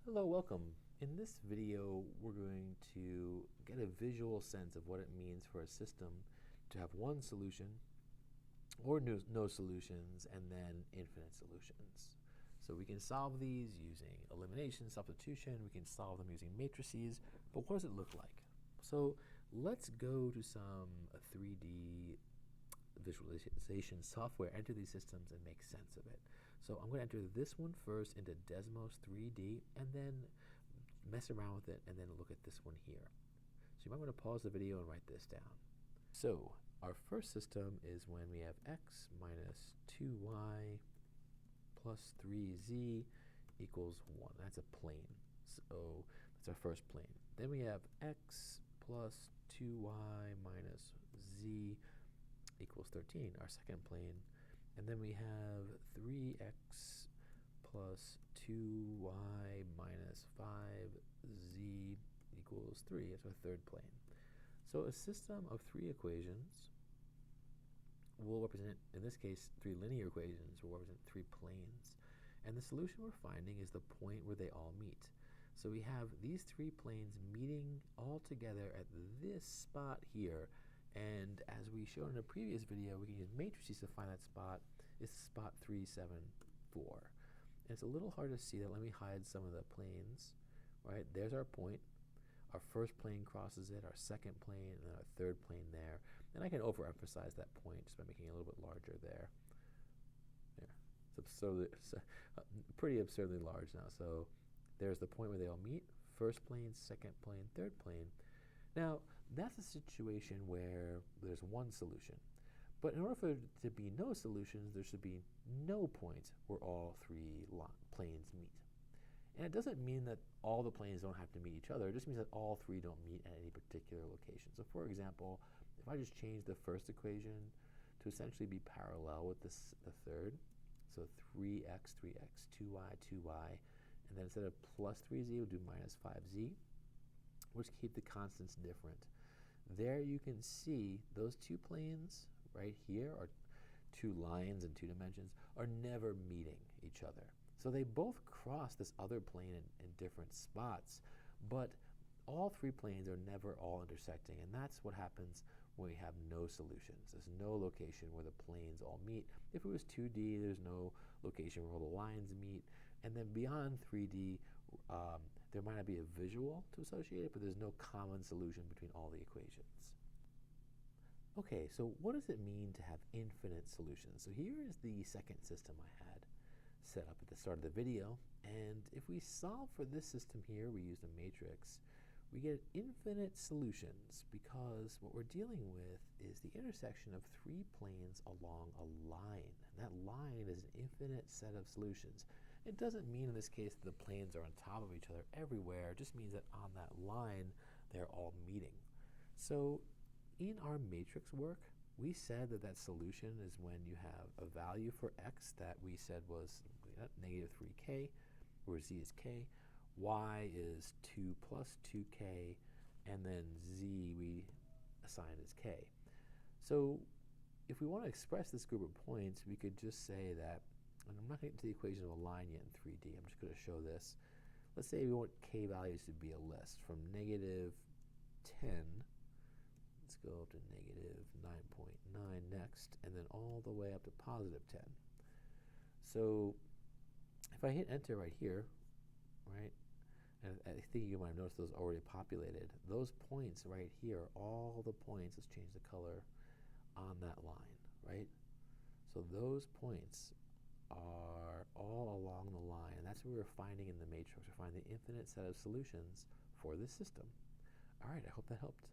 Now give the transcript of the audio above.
Hello, welcome. In this video, we're going to get a visual sense of what it means for a system to have one solution or no solutions and then infinite solutions. So we can solve these using elimination, substitution, we can solve them using matrices, but what does it look like? So let's go to some 3D visualization software, enter these systems and make sense of it. So I'm going to enter this one first into Desmos 3D and then mess around with it and then look at this one here. So you might want to pause the video and write this down. So our first system is when we have x minus 2y plus 3z equals 1. That's a plane. So that's our first plane. Then we have x plus 2y minus z equals 13, our second plane. And then we have 3x plus 2y minus 5z equals 3. That's our third plane. So a system of three equations will represent, in this case, three linear equations will represent three planes. And the solution we're finding is the point where they all meet. So we have these three planes meeting all together at this spot here. And as we showed in a previous video, we can use matrices to find that spot. It's spot 3, 7, 4. And it's a little hard to see that. Let me hide some of the planes. Right, there's our point. Our first plane crosses it, our second plane, and then our third plane there. And I can overemphasize that point just by making it a little bit larger there. There. It's pretty absurdly large now. So there's the point where they all meet. First plane, second plane, third plane. Now, that's a situation where there's one solution. But in order for there to be no solutions, there should be no point where all three planes meet. And it doesn't mean that all the planes don't have to meet each other. It just means that all three don't meet at any particular location. So for example, if I just change the first equation to essentially be parallel with the third, so 3x, 3x, 2y, 2y, and then instead of plus 3z, we'll do minus 5z. Which keep the constants different. There you can see those two planes right here, or two lines in two dimensions, are never meeting each other. So they both cross this other plane in different spots, but all three planes are never all intersecting, and that's what happens when we have no solutions. There's no location where the planes all meet. If it was 2D, there's no location where all the lines meet. And then beyond 3D, there might not be a visual to associate it, but there's no common solution between all the equations. Okay, so what does it mean to have infinite solutions? So here is the second system I had set up at the start of the video. And if we solve for this system here, we used a matrix, we get infinite solutions because what we're dealing with is the intersection of three planes along a line. And that line is an infinite set of solutions. It doesn't mean in this case that the planes are on top of each other everywhere. It just means that on that line, they're all meeting. So in our matrix work, we said that that solution is when you have a value for x that we said was negative 3k, where z is k, y is 2 plus 2k, and then z we assign as k. So if we want to express this group of points, we could just say that, and I'm not going to get to the equation of a line yet in 3D, I'm just going to show this. Let's say we want k values to be a list from negative 10, let's go up to negative 9.9 next, and then all the way up to positive 10. So if I hit enter right here, right, and I think you might have noticed those already populated. Those points right here, all the points, let's change the color on that line, right? So those points are all along the line, and that's what we're finding in the matrix. We're finding the infinite set of solutions for this system. All right, I hope that helped.